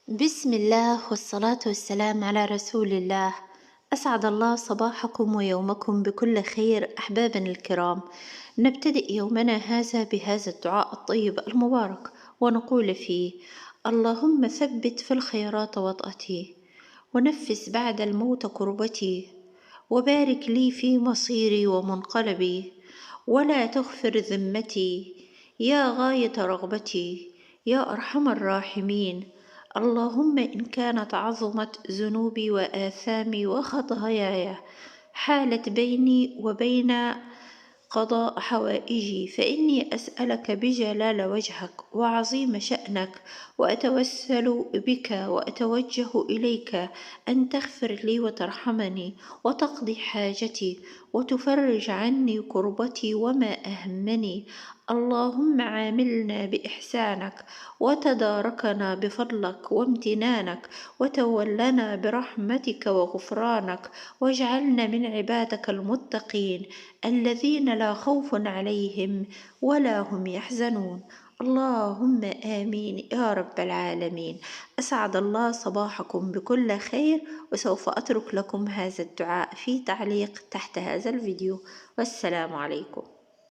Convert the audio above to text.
بسم الله والصلاة والسلام على رسول الله. أسعد الله صباحكم ويومكم بكل خير أحبابنا الكرام. نبتدئ يومنا هذا بهذا الدعاء الطيب المبارك ونقول فيه: اللهم ثبت في الخيرات وطأتي، ونفس بعد الموت كربتي، وبارك لي في مصيري ومنقلبي، ولا تغفر ذمتي، يا غاية رغبتي، يا أرحم الراحمين. اللهم إن كانت عظمت ذنوبي وآثامي وخطاياي حالت بيني وبين قضاء حوائجي، فإني أسألك بجلال وجهك وعظيم شأنك، وأتوسل بك وأتوجه إليك أن تغفر لي وترحمني وتقضي حاجتي وتفرج عني كربتي وما أهمني. اللهم عاملنا بإحسانك، وتداركنا بفضلك وامتنانك، وتولنا برحمتك وغفرانك، واجعلنا من عبادك المتقين الذين لا خوف عليهم ولا هم يحزنون. اللهم آمين يا رب العالمين. أسعد الله صباحكم بكل خير، وسوف أترك لكم هذا الدعاء في تعليق تحت هذا الفيديو. والسلام عليكم.